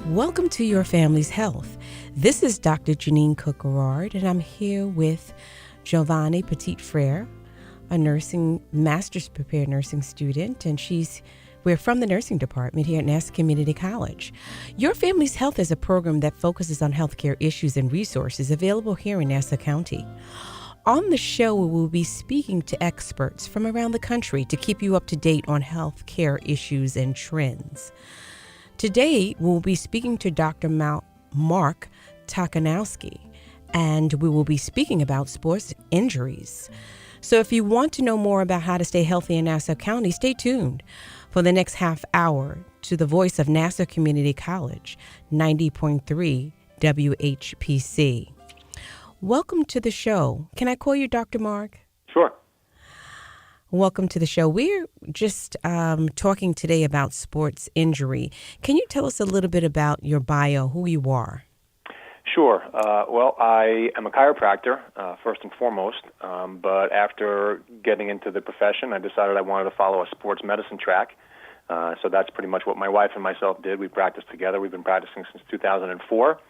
Welcome to Your Family's Health. This is Dr. Jeanine Cook-Gerard, and I'm here with Giovanni Petit-Frere, a master's prepared nursing student, and we're from the nursing department here at Nassau Community College. Your Family's Health is a program that focuses on healthcare issues and resources available here in Nassau County. On the show, we will be speaking to experts from around the country to keep you up to date on healthcare issues and trends. Today, we'll be speaking to Dr. Marc Taczanowski, and we will be speaking about sports injuries. So if you want to know more about how to stay healthy in Nassau County, stay tuned for the next half hour to the voice of Nassau Community College, 90.3 WHPC. Welcome to the show. Can I call you Dr. Marc? Sure. Welcome to the show. We're just talking today about sports injury. Can you tell us a little bit about your bio, who you are? Sure. Well, I am a chiropractor, first and foremost, but after getting into the profession, I decided I wanted to follow a sports medicine track. So that's pretty much what my wife and myself did. We practiced together. We've been practicing since 2004.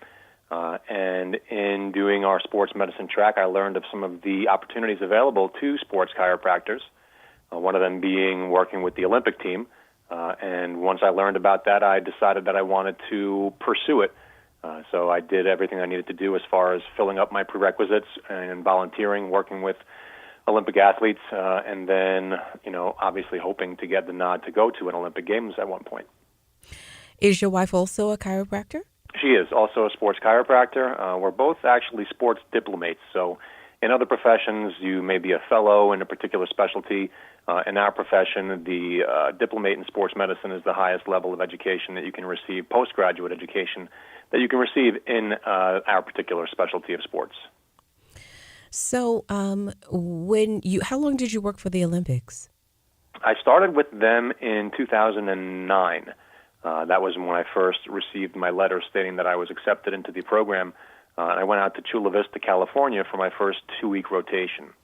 And in doing our sports medicine track, I learned of some of the opportunities available to sports chiropractors, one of them being working with the Olympic team. And once I learned about that, I decided that I wanted to pursue it. So I did everything I needed to do as far as filling up my prerequisites and volunteering, working with Olympic athletes, and then, obviously hoping to get the nod to go to an Olympic Games at one point. Is your wife also a chiropractor? She is also a sports chiropractor. We're both actually sports diplomates. So in other professions, you may be a fellow in a particular specialty. In our profession, the diplomate in sports medicine is the highest level of education that you can receive, postgraduate education that you can receive in our particular specialty of sports. So how long did you work for the Olympics? I started with them in 2009. That was when I first received my letter stating that I was accepted into the program. And I went out to Chula Vista, California for my first 2-week rotation.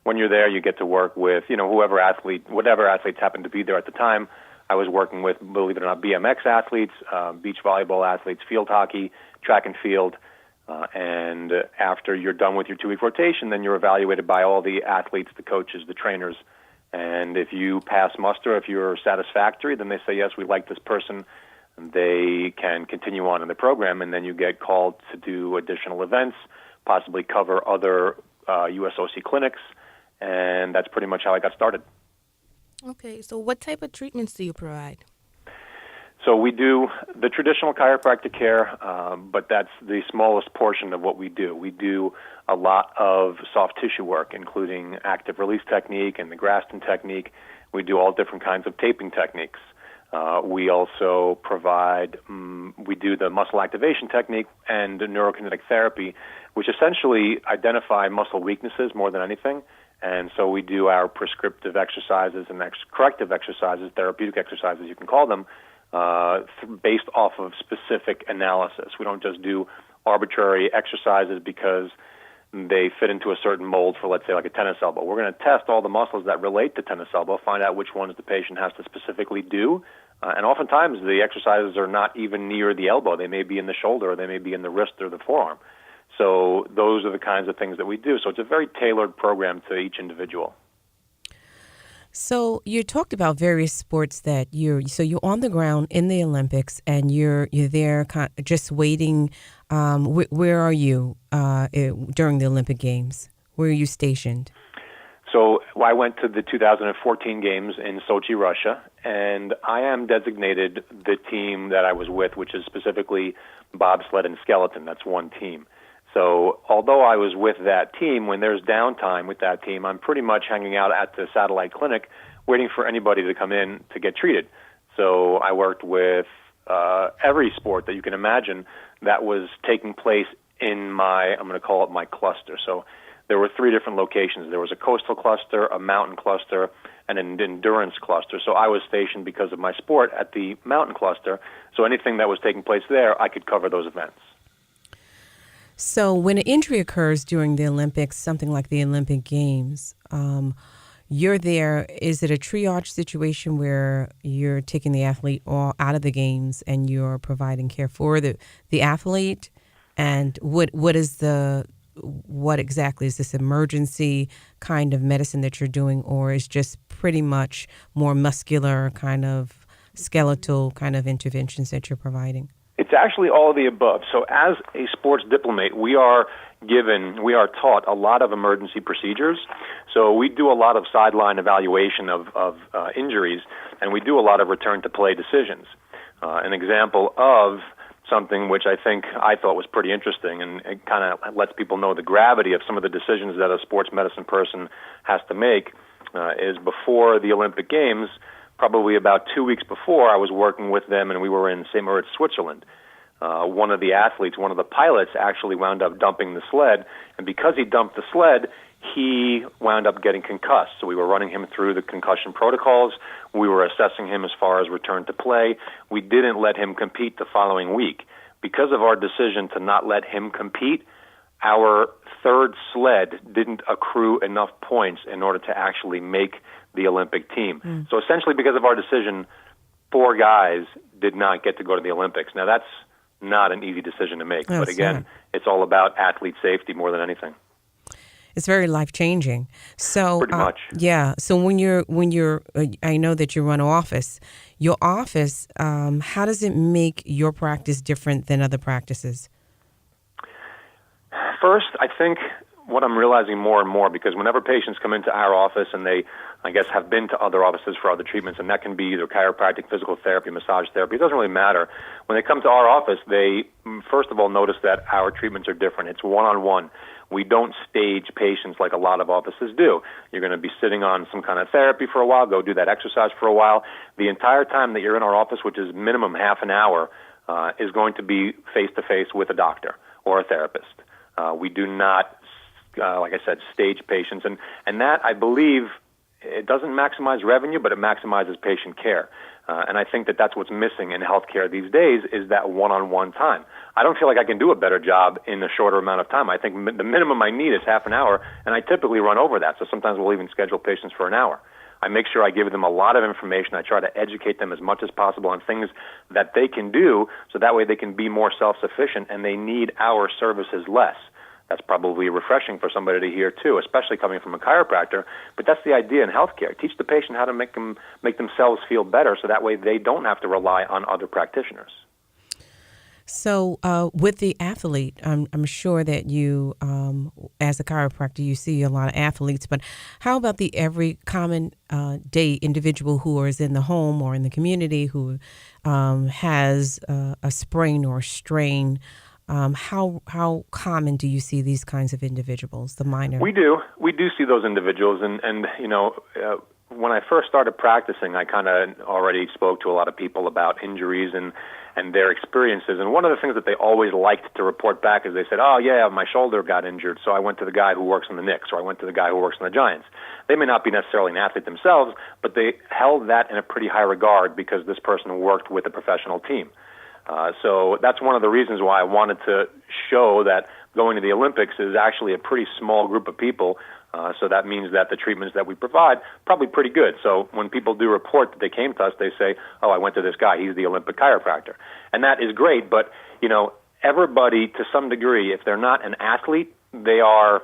When you're there, you get to work with, whatever athletes happened to be there at the time. I was working with, believe it or not, BMX athletes, beach volleyball athletes, field hockey, track and field. And after you're done with your 2-week rotation, then you're evaluated by all the athletes, the coaches, the trainers. And if you pass muster, if you're satisfactory, then they say, yes, we like this person. They can continue on in the program, and then you get called to do additional events, possibly cover other USOC clinics, and that's pretty much how I got started. Okay, so what type of treatments do you provide? So we do the traditional chiropractic care, but that's the smallest portion of what we do. We do a lot of soft tissue work, including active release technique and the Graston technique. We do all different kinds of taping techniques. We also provide, we do the muscle activation technique and neurokinetic therapy, which essentially identify muscle weaknesses more than anything. And so we do our prescriptive exercises and corrective exercises, therapeutic exercises, you can call them, based off of specific analysis. We don't just do arbitrary exercises because they fit into a certain mold for, let's say, like a tennis elbow. We're going to test all the muscles that relate to tennis elbow, find out which ones the patient has to specifically do. And oftentimes the exercises are not even near the elbow. They may be in the shoulder, or they may be in the wrist or the forearm. So those are the kinds of things that we do. So it's a very tailored program to each individual. So you talked about various sports that you're on the ground in the Olympics, and you're there just waiting. Where are you during the Olympic Games? Where are you stationed? So I went to the 2014 Games in Sochi, Russia, and I am designated the team that I was with, which is specifically bobsled and skeleton. That's one team. So although I was with that team, when there's downtime with that team, I'm pretty much hanging out at the satellite clinic waiting for anybody to come in to get treated. So I worked with every sport that you can imagine that was taking place in I'm going to call it my cluster. So there were 3 different locations. There was a coastal cluster, a mountain cluster, and an endurance cluster. So I was stationed because of my sport at the mountain cluster. So anything that was taking place there, I could cover those events. So when an injury occurs during the Olympics, something like the Olympic Games, you're there. Is it a triage situation where you're taking the athlete all out of the games and you're providing care for the athlete? And what exactly is this emergency kind of medicine that you're doing, or is just pretty much more muscular kind of skeletal kind of interventions that you're providing? It's actually all of the above. So as a sports diplomate, we are taught a lot of emergency procedures. So we do a lot of sideline evaluation of injuries, and we do a lot of return to play decisions. An example of something which I thought was pretty interesting, and it kind of lets people know the gravity of some of the decisions that a sports medicine person has to make, is before the Olympic Games, probably about 2 weeks before, I was working with them, and we were in St. Moritz, Switzerland. One of the athletes, one of the pilots, actually wound up dumping the sled, and because he dumped the sled, he wound up getting concussed. So we were running him through the concussion protocols. We were assessing him as far as return to play. We didn't let him compete the following week. Because of our decision to not let him compete, our third sled didn't accrue enough points in order to actually make the Olympic team. So essentially, because of our decision, 4 guys did not get to go to the Olympics. Now, that's not an easy decision to make. But again, it's all about athlete safety more than anything. It's very life-changing. So pretty much. Yeah. So when you're I know that you run an office. Your office, how does it make your practice different than other practices? First, I think what I'm realizing more and more, because whenever patients come into our office and they, I guess, have been to other offices for other treatments, and that can be either chiropractic, physical therapy, massage therapy, it doesn't really matter. When they come to our office, they, first of all, notice that our treatments are different. It's one-on-one. We don't stage patients like a lot of offices do. You're going to be sitting on some kind of therapy for a while, go do that exercise for a while. The entire time that you're in our office, which is minimum half an hour, is going to be face-to-face with a doctor or a therapist. We do not, like I said, stage patients. And that, I believe, it doesn't maximize revenue, but it maximizes patient care. And I think that that's what's missing in healthcare these days is that one-on-one time. I don't feel like I can do a better job in a shorter amount of time. I think the minimum I need is half an hour, and I typically run over that. So sometimes we'll even schedule patients for an hour. I make sure I give them a lot of information. I try to educate them as much as possible on things that they can do so that way they can be more self-sufficient and they need our services less. That's probably refreshing for somebody to hear, too, especially coming from a chiropractor. But that's the idea in healthcare. Teach the patient how to make themselves feel better so that way they don't have to rely on other practitioners. So with the athlete, I'm sure that you, as a chiropractor, you see a lot of athletes, but how about the every common day individual who is in the home or in the community who has a sprain or strain? How common do you see these kinds of individuals, the minor? We do see those individuals, and you know, when I first started practicing, I kind of already spoke to a lot of people about injuries and their experiences. And one of the things that they always liked to report back is they said, oh, yeah, my shoulder got injured, so I went to the guy who works in the Knicks, or I went to the guy who works in the Giants. They may not be necessarily an athlete themselves, but they held that in a pretty high regard because this person worked with a professional team. So that's one of the reasons why I wanted to show that going to the Olympics is actually a pretty small group of people. So that means that the treatments that we provide probably pretty good. So when people do report that they came to us, they say, oh, I went to this guy. He's the Olympic chiropractor. And that is great. But, you know, everybody to some degree, if they're not an athlete, they are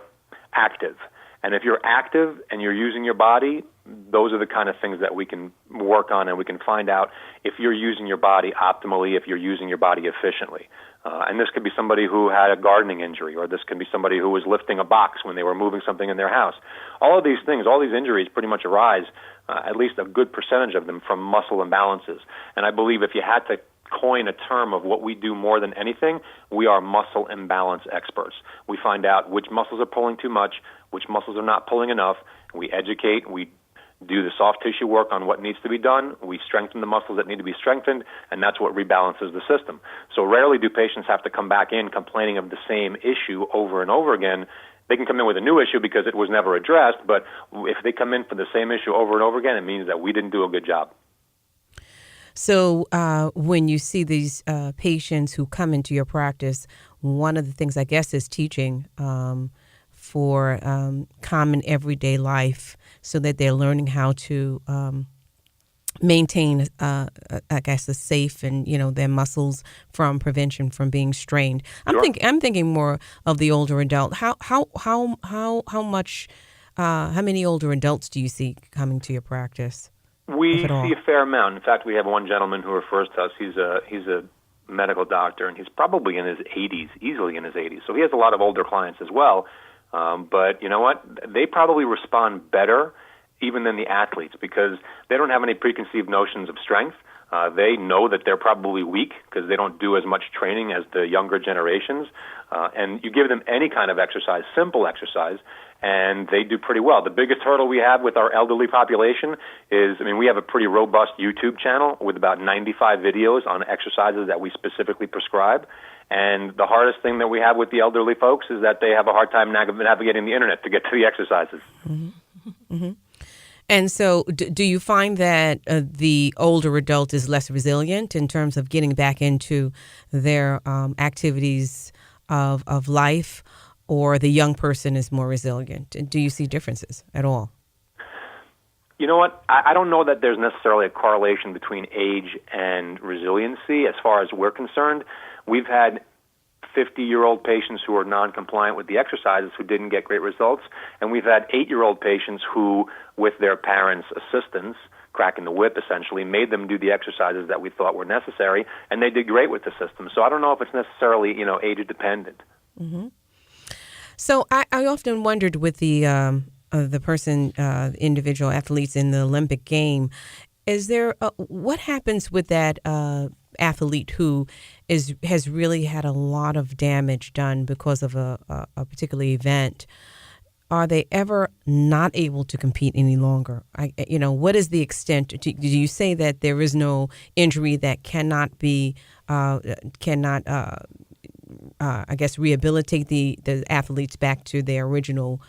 active. And if you're active and you're using your body, those are the kind of things that we can work on, and we can find out if you're using your body optimally, if you're using your body efficiently. And this could be somebody who had a gardening injury, or this could be somebody who was lifting a box when they were moving something in their house. All of these things, all these injuries pretty much arise, at least a good percentage of them, from muscle imbalances. And I believe if you had to coin a term of what we do more than anything, we are muscle imbalance experts. We find out which muscles are pulling too much, which muscles are not pulling enough. We educate, we do the soft tissue work on what needs to be done. We strengthen the muscles that need to be strengthened, and that's what rebalances the system. So rarely do patients have to come back in complaining of the same issue over and over again. They can come in with a new issue because it was never addressed, but if they come in for the same issue over and over again, it means that we didn't do a good job. So when you see these patients who come into your practice, one of the things I guess is teaching for common everyday life so that they're learning how to maintain, I guess, a safe and, their muscles from prevention from being strained. Sure. I'm thinking more of the older adult. How many older adults do you see coming to your practice? We see a fair amount. In fact, we have one gentleman who refers to us. He's a medical doctor, and he's probably in his 80s, easily in his 80s. So he has a lot of older clients as well. But you know what? They probably respond better even than the athletes because they don't have any preconceived notions of strength. They know that they're probably weak because they don't do as much training as the younger generations. And you give them any kind of exercise, simple exercise, and they do pretty well. The biggest hurdle we have with our elderly population is, we have a pretty robust YouTube channel with about 95 videos on exercises that we specifically prescribe. And the hardest thing that we have with the elderly folks is that they have a hard time navigating the internet to get to the exercises. Mm-hmm. Mm-hmm. And so do you find that the older adult is less resilient in terms of getting back into their activities of life, or the young person is more resilient? Do you see differences at all? You know what? I don't know that there's necessarily a correlation between age and resiliency as far as we're concerned. We've had 50-year-old patients who are non-compliant with the exercises who didn't get great results, and we've had 8-year-old patients who, with their parents' assistance, cracking the whip essentially, made them do the exercises that we thought were necessary, and they did great with the system. So I don't know if it's necessarily, age-dependent. Mm-hmm. So I often wondered with the individual athletes in the Olympic game, is there what happens with that athlete who has really had a lot of damage done because of a particular event? Are they ever not able to compete any longer? What is the extent? Do you say that there is no injury that cannot be rehabilitate the athletes back to their original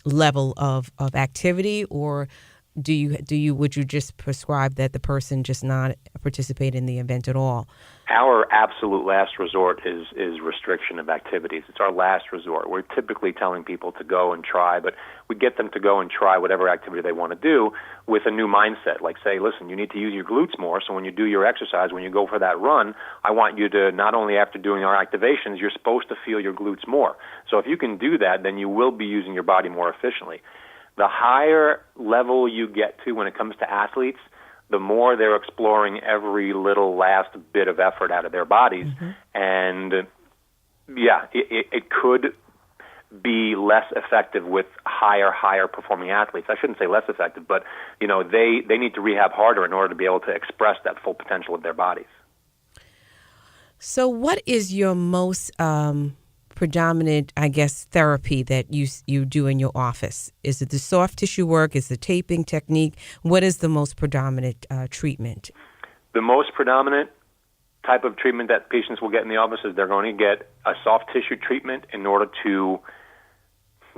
level of activity, or would you just prescribe that the person just not participate in the event at all? Our absolute last resort is restriction of activities. It's our last resort. We're typically telling people to go and try, but we get them to go and try whatever activity they want to do with a new mindset. Like say, listen, you need to use your glutes more, so when you do your exercise, when you go for that run, I want you to, not only after doing our activations, you're supposed to feel your glutes more. So if you can do that, then you will be using your body more efficiently. The higher level you get to when it comes to athletes, the more they're exploring every little last bit of effort out of their bodies. Mm-hmm. And, it could be less effective with higher performing athletes. I shouldn't say less effective, but, they need to rehab harder in order to be able to express that full potential of their bodies. So what is your most predominant, therapy that you do in your office? Is it the soft tissue work? Is it the taping technique? What is the most predominant treatment? The most predominant type of treatment that patients will get in the office is they're going to get a soft tissue treatment in order to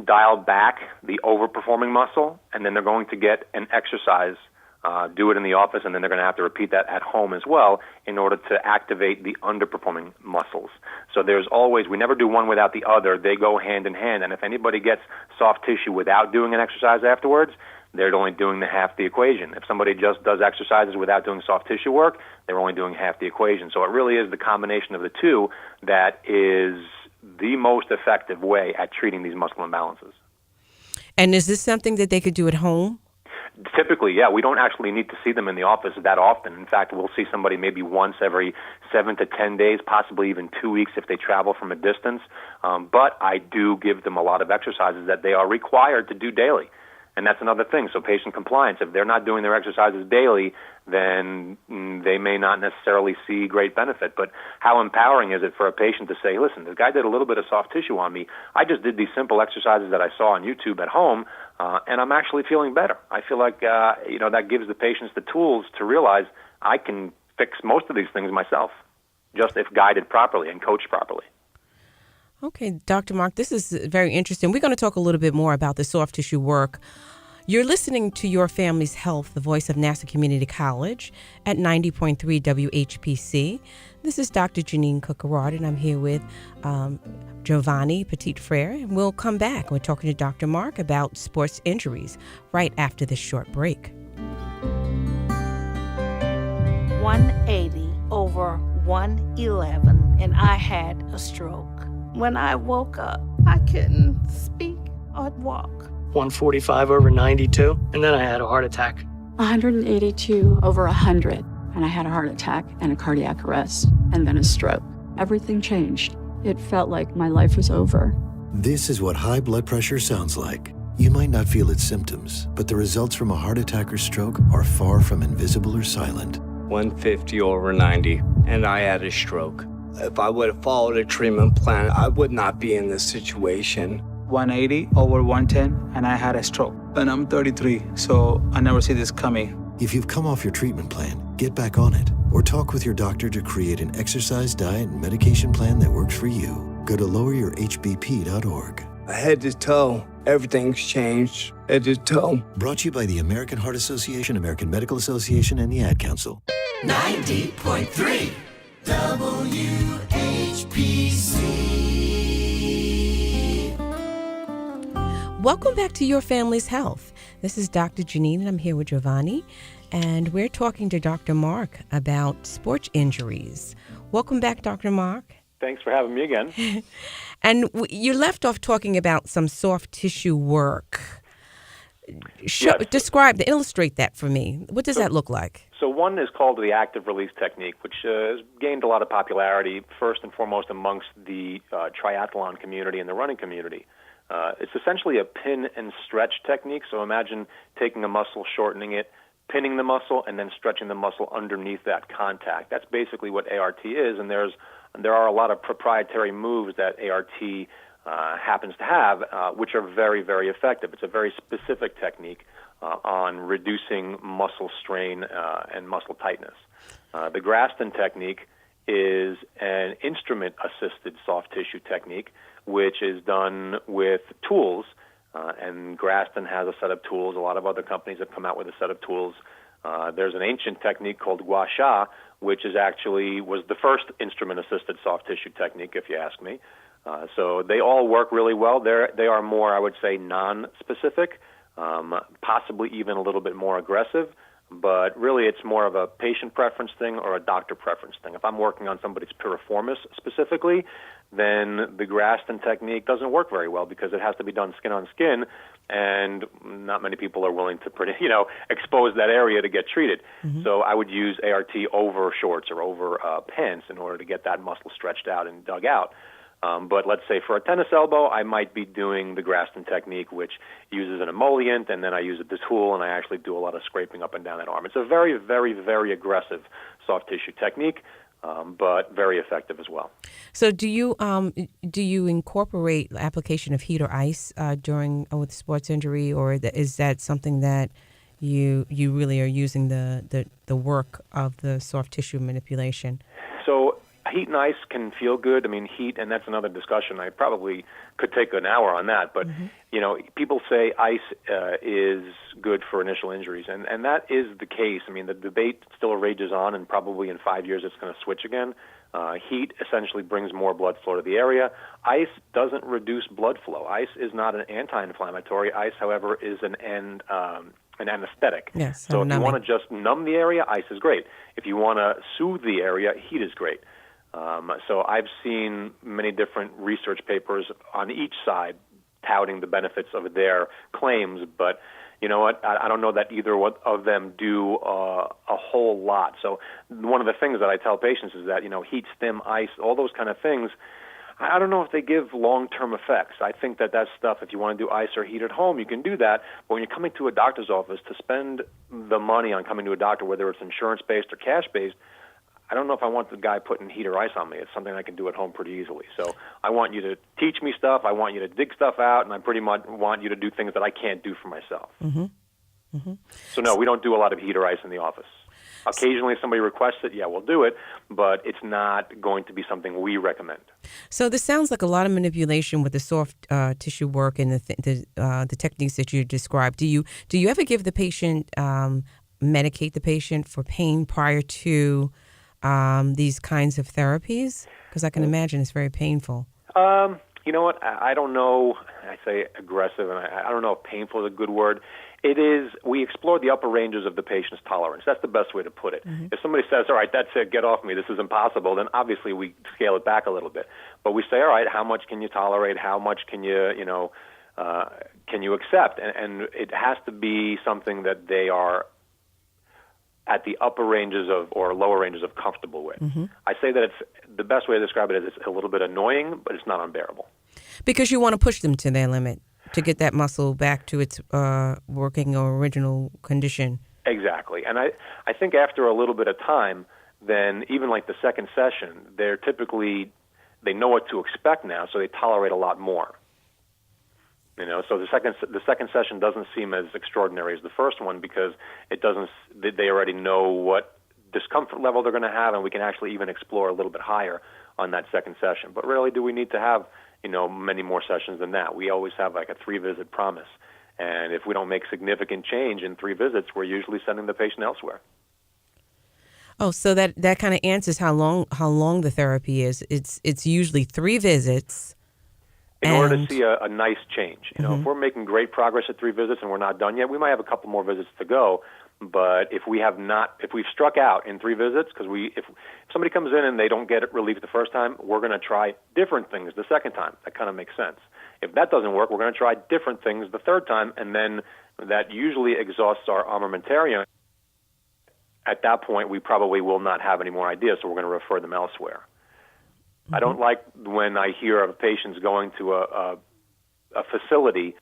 dial back the overperforming muscle, and then they're going to get an exercise, do it in the office, and then they're going to have to repeat that at home as well in order to activate the underperforming muscles. So there's always, we never do one without the other. They go hand in hand, and if anybody gets soft tissue without doing an exercise afterwards, they're only doing half the equation. If somebody just does exercises without doing soft tissue work, they're only doing half the equation. So it really is the combination of the two that is the most effective way at treating these muscle imbalances. And is this something that they could do at home? Typically, yeah. We don't actually need to see them in the office that often. In fact, we'll see somebody maybe once every 7 to 10 days, possibly even 2 weeks if they travel from a distance. But I do give them a lot of exercises that they are required to do daily. And that's another thing. So patient compliance, if they're not doing their exercises daily, then they may not necessarily see great benefit. But how empowering is it for a patient to say, listen, this guy did a little bit of soft tissue on me. I just did these simple exercises that I saw on YouTube at home, and I'm actually feeling better. I feel like, that gives the patients the tools to realize I can fix most of these things myself, just if guided properly and coached properly. Okay, Dr. Marc, this is very interesting. We're going to talk a little bit more about the soft tissue work. You're listening to Your Family's Health, the voice of Nassau Community College at 90.3 WHPC. This is Dr. Jeanine Cook-Gerard, and I'm here with Giovanni Petit-Frere. And we'll come back. We're talking to Dr. Marc about sports injuries right after this short break. 180 over 111, and I had a stroke. When I woke up, I couldn't speak or walk. 145 over 92, and then I had a heart attack. 182 over 100, and I had a heart attack and a cardiac arrest, and then a stroke. Everything changed. It felt like my life was over. This is what high blood pressure sounds like. You might not feel its symptoms, but the results from a heart attack or stroke are far from invisible or silent. 150 over 90, and I had a stroke. If I would have followed a treatment plan, I would not be in this situation. 180 over 110, and I had a stroke. And I'm 33, so I never see this coming. If you've come off your treatment plan, get back on it, or talk with your doctor to create an exercise, diet, and medication plan that works for you. Go to loweryourhbp.org. Head to toe, everything's changed. Head to toe. Brought to you by the American Heart Association, American Medical Association, and the Ad Council. 90.3 WHPC. Welcome back to Your Family's Health. This is Dr. Jeanine, and I'm here with Giovanni, and we're talking to Dr. Marc about sports injuries. Welcome back, Dr. Marc. Thanks for having me again. And you left off talking about some soft tissue work. Yes. Illustrate that for me. What does that look like? So one is called the active release technique, which has gained a lot of popularity, first and foremost amongst the triathlon community and the running community. It's essentially a pin and stretch technique. So imagine taking a muscle, shortening it, pinning the muscle, and then stretching the muscle underneath that contact. That's basically what ART is, and there are a lot of proprietary moves that ART happens to have, which are very, very effective. It's a very specific technique on reducing muscle strain and muscle tightness. The Graston technique is an instrument-assisted soft tissue technique, which is done with tools, and Graston has a set of tools. A lot of other companies have come out with a set of tools. There's an ancient technique called gua sha, which was the first instrument-assisted soft tissue technique, if you ask me. So they all work really well. They are more, I would say, non-specific, possibly even a little bit more aggressive, but really it's more of a patient preference thing or a doctor preference thing. If I'm working on somebody's piriformis specifically, then the Graston technique doesn't work very well because it has to be done skin on skin, and not many people are willing to expose that area to get treated. Mm-hmm. So I would use ART over shorts or over pants in order to get that muscle stretched out and dug out. But let's say for a tennis elbow, I might be doing the Graston technique, which uses an emollient, and then I use the tool, and I actually do a lot of scraping up and down that arm. It's a very, very, very aggressive soft tissue technique, but very effective as well. So do you incorporate the application of heat or ice with sports injury, or is that something that you really are using the work of the soft tissue manipulation? So heat and ice can feel good. I mean, heat, and that's another discussion. I probably could take an hour on that. But, people say ice is good for initial injuries, and that is the case. I mean, the debate still rages on, and probably in 5 years it's going to switch again. Heat essentially brings more blood flow to the area. Ice doesn't reduce blood flow. Ice is not an anti-inflammatory. Ice, however, is an anesthetic. Yes, so if you want to just numb the area, ice is great. If you want to soothe the area, heat is great. So I've seen many different research papers on each side touting the benefits of their claims, but you know what? I don't know that either of them do a whole lot. So one of the things that I tell patients is that, heat, stim, ice, all those kind of things, I don't know if they give long-term effects. I think that stuff, if you want to do ice or heat at home, you can do that. But when you're coming to a doctor's office to spend the money on coming to a doctor, whether it's insurance-based or cash-based, I don't know if I want the guy putting heat or ice on me. It's something I can do at home pretty easily. So I want you to teach me stuff. I want you to dig stuff out, and I pretty much want you to do things that I can't do for myself. Mm-hmm. Mm-hmm. So no, we don't do a lot of heat or ice in the office. Occasionally, if somebody requests it, yeah, we'll do it, but it's not going to be something we recommend. So this sounds like a lot of manipulation with the soft tissue work and the techniques that you described. Do you ever give the patient, medicate the patient for pain prior to these kinds of therapies? Because I can imagine it's very painful. You know what? I don't know. I say aggressive, and I don't know if painful is a good word. It is, we explore the upper ranges of the patient's tolerance. That's the best way to put it. Mm-hmm. If somebody says, all right, that's it, get off me, this is impossible, then obviously we scale it back a little bit. But we say, all right, how much can you tolerate? How much can you can you accept? And it has to be something that they are at the upper ranges of or lower ranges of comfortable with. Mm-hmm. I say that it's the best way to describe it is it's a little bit annoying, but it's not unbearable. Because you want to push them to their limit to get that muscle back to its working or original condition. Exactly. And I think after a little bit of time, then even like the second session, they know what to expect now, so they tolerate a lot more. You know, so the second session doesn't seem as extraordinary as the first one because they already know what discomfort level they're going to have, and we can actually even explore a little bit higher on that second session. But rarely do we need to have, many more sessions than that. We always have like a 3-visit promise. And if we don't make significant change in 3 visits, we're usually sending the patient elsewhere. Oh, so that kind of answers how long the therapy is. It's usually 3 visits. In order to see a nice change. If we're making great progress at 3 visits and we're not done yet, we might have a couple more visits to go. But if we've struck out in 3 visits, because if somebody comes in and they don't get relief the first time, we're going to try different things the second time. That kind of makes sense. If that doesn't work, we're going to try different things the third time, and then that usually exhausts our armamentarium. At that point, we probably will not have any more ideas, so we're going to refer them elsewhere. Mm-hmm. I don't like when I hear of patients going to a facility.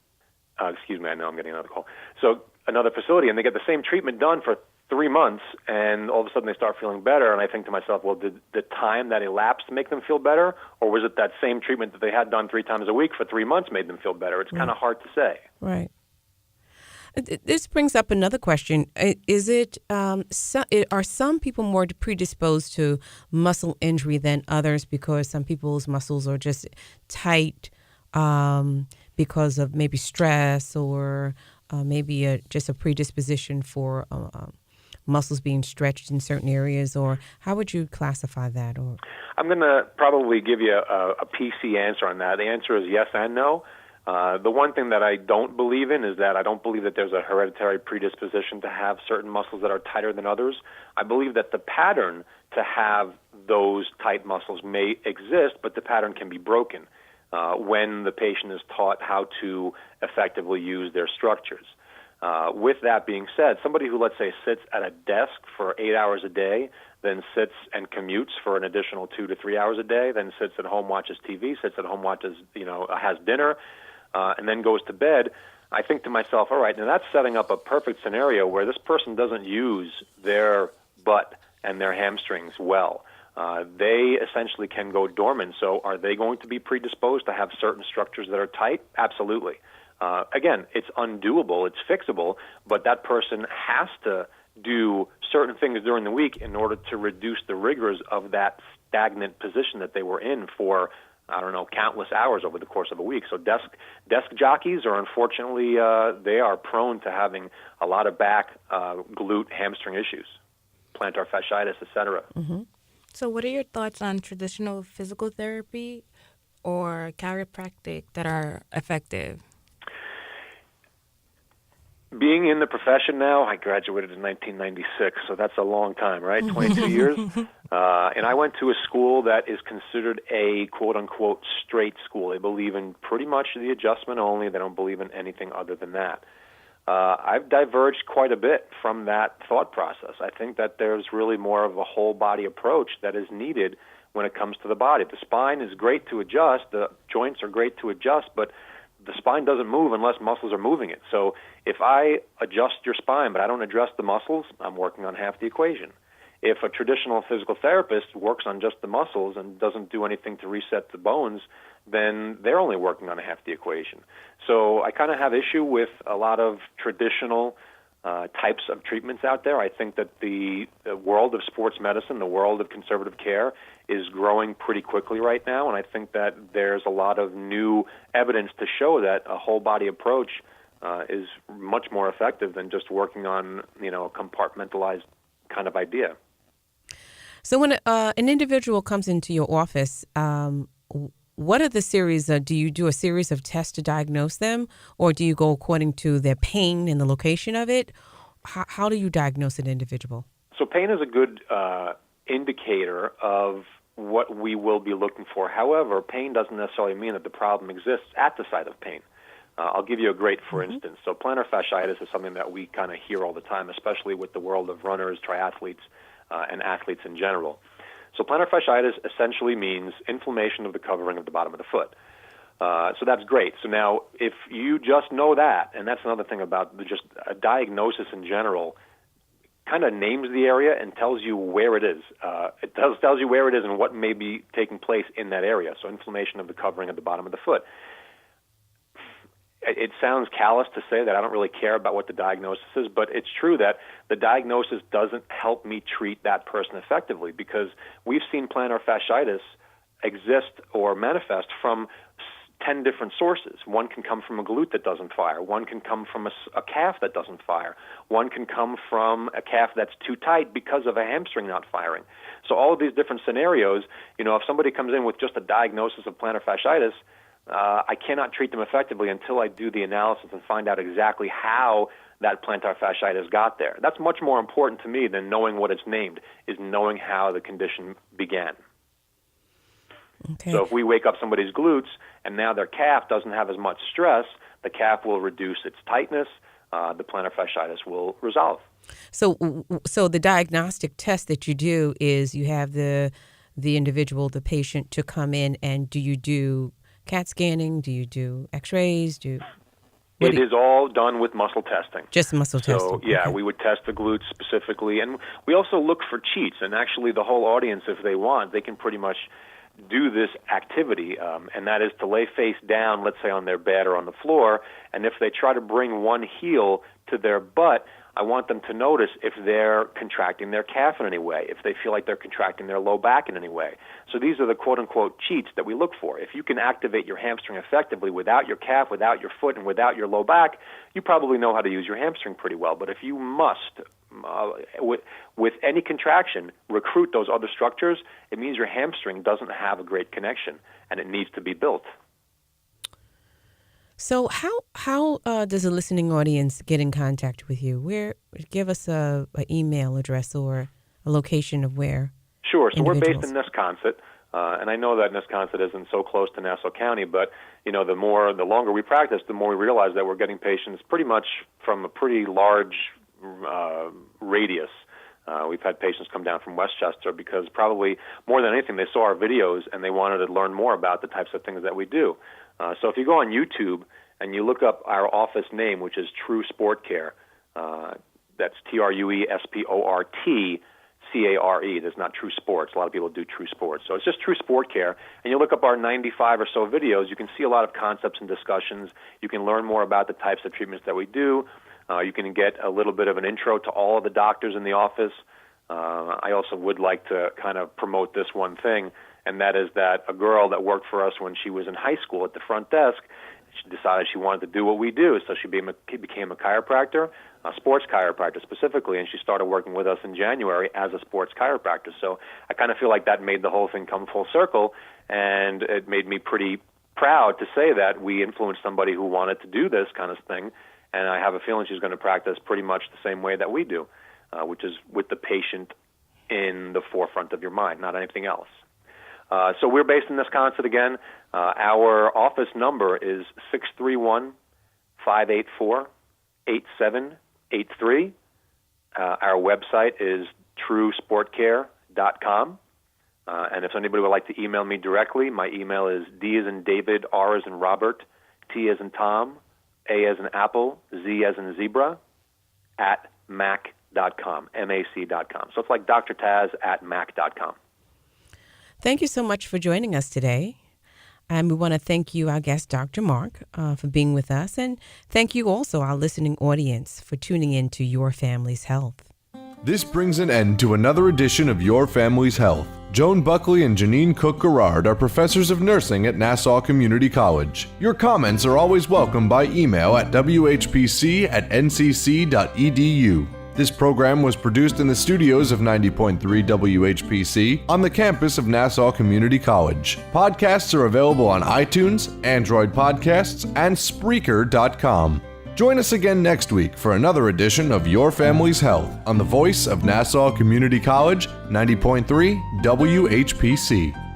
Excuse me, I know I'm getting another call. So another facility, and they get the same treatment done for 3 months, and all of a sudden they start feeling better, and I think to myself, well, did the time that elapsed make them feel better, or was it that same treatment that they had done 3 times a week for 3 months made them feel better? It's kind of hard to say. Right. This brings up another question. Is it are some people more predisposed to muscle injury than others because some people's muscles are just tight because of maybe stress or maybe just a predisposition for muscles being stretched in certain areas? Or how would you classify that? Or I'm going to probably give you a PC answer on that. The answer is yes and no. The one thing that I don't believe in is that I don't believe that there's a hereditary predisposition to have certain muscles that are tighter than others. I believe that the pattern to have those tight muscles may exist, but the pattern can be broken when the patient is taught how to effectively use their structures. With that being said, somebody who, let's say, sits at a desk for 8 hours a day, then sits and commutes for an additional 2 to 3 hours a day, then sits at home, watches TV, sits at home, has dinner, and then goes to bed, I think to myself, all right, now that's setting up a perfect scenario where this person doesn't use their butt and their hamstrings well. They essentially can go dormant. So are they going to be predisposed to have certain structures that are tight? Absolutely. Again, it's undoable, it's fixable, but that person has to do certain things during the week in order to reduce the rigors of that stagnant position that they were in for, countless hours over the course of a week. So desk jockeys are unfortunately, they are prone to having a lot of back, glute, hamstring issues, plantar fasciitis, etc. Mm-hmm. So what are your thoughts on traditional physical therapy or chiropractic that are effective? Being in the profession now, I graduated in 1996, so that's a long time, right? 22 years. And I went to a school that is considered a quote-unquote straight school. They believe in pretty much the adjustment only. They don't believe in anything other than that. I've diverged quite a bit from that thought process. I think that there's really more of a whole-body approach that is needed when it comes to the body. The spine is great to adjust. The joints are great to adjust, but the spine doesn't move unless muscles are moving it. So if I adjust your spine but I don't address the muscles, I'm working on half the equation. If a traditional physical therapist works on just the muscles and doesn't do anything to reset the bones, then they're only working on half the equation. So I kind of have issue with a lot of traditional types of treatments out there. I think that the world of sports medicine, the world of conservative care, is growing pretty quickly right now, and I think that there's a lot of new evidence to show that a whole body approach is much more effective than just working on, a compartmentalized kind of idea. So when an individual comes into your office, what are the series? Do you do a series of tests to diagnose them, or do you go according to their pain and the location of it? How do you diagnose an individual? So pain is a good indicator of what we will be looking for. However, pain doesn't necessarily mean that the problem exists at the site of pain. I'll give you a great for instance. So plantar fasciitis is something that we kind of hear all the time, especially with the world of runners, triathletes, and athletes in general. So plantar fasciitis essentially means inflammation of the covering of the bottom of the foot. So that's great. So now if you just know that, and that's another thing about just a diagnosis in general, kind of names the area and tells you where it is. It tells you where it is and what may be taking place in that area. So inflammation of the covering of the bottom of the foot. It sounds callous to say that I don't really care about what the diagnosis is, but it's true that the diagnosis doesn't help me treat that person effectively, because we've seen plantar fasciitis exist or manifest from 10 different sources. One can come from a glute that doesn't fire. One can come from a calf that doesn't fire. One can come from a calf that's too tight because of a hamstring not firing. So all of these different scenarios, if somebody comes in with just a diagnosis of plantar fasciitis, I cannot treat them effectively until I do the analysis and find out exactly how that plantar fasciitis got there. That's much more important to me than knowing what it's named, is knowing how the condition began. Okay. So if we wake up somebody's glutes and now their calf doesn't have as much stress, the calf will reduce its tightness, the plantar fasciitis will resolve. So the diagnostic test that you do is you have the individual, the patient, to come in, and do you do CAT scanning? Do you do X-rays? It is all done with muscle testing. Just muscle testing. So, yeah, okay. We would test the glutes specifically. And we also look for cheats. And actually, the whole audience, if they want, they can pretty much do this activity. And that is to lay face down, let's say on their bed or on the floor. And if they try to bring one heel to their butt, I want them to notice if they're contracting their calf in any way, if they feel like they're contracting their low back in any way. So these are the quote-unquote cheats that we look for. If you can activate your hamstring effectively without your calf, without your foot, and without your low back, you probably know how to use your hamstring pretty well. But if you must, with any contraction, recruit those other structures, it means your hamstring doesn't have a great connection, and it needs to be built. So how does a listening audience get in contact with you? Give us a email address or a location of where. Sure. So we're based in Nesconset, and I know that Nesconset isn't so close to Nassau County, but the longer we practice, the more we realize that we're getting patients pretty much from a pretty large radius. We've had patients come down from Westchester because probably more than anything they saw our videos and they wanted to learn more about the types of things that we do. So if you go on YouTube and you look up our office name, which is True Sport Care, that's TrueSportCare. There's not True Sports. A lot of people do True Sports. So it's just True Sport Care. And you look up our 95 or so videos, you can see a lot of concepts and discussions. You can learn more about the types of treatments that we do. You can get a little bit of an intro to all of the doctors in the office. I also would like to kind of promote this one thing, and that is that a girl that worked for us when she was in high school at the front desk, she decided she wanted to do what we do, so she became a chiropractor, a sports chiropractor specifically, and she started working with us in January as a sports chiropractor. So I kind of feel like that made the whole thing come full circle, and it made me pretty proud to say that we influenced somebody who wanted to do this kind of thing, and I have a feeling she's going to practice pretty much the same way that we do, which is with the patient in the forefront of your mind, not anything else. So we're based in Nesconset again. Our office number is 631-584-8783. Our website is truesportcare.com. And if anybody would like to email me directly, my email is D as in David, R as in Robert, T as in Tom, A as in Apple, Z as in Zebra, at mac.com, mac.com. So it's like Dr. Taz at mac.com. Thank you so much for joining us today. And we want to thank you, our guest, Dr. Marc, for being with us. And thank you also, our listening audience, for tuning in to Your Family's Health. This brings an end to another edition of Your Family's Health. Joan Buckley and Jeanine Cook-Gerard are professors of nursing at Nassau Community College. Your comments are always welcome by email at whpc@ncc.edu. This program was produced in the studios of 90.3 WHPC on the campus of Nassau Community College. Podcasts are available on iTunes, Android Podcasts, and Spreaker.com. Join us again next week for another edition of Your Family's Health on the voice of Nassau Community College, 90.3 WHPC.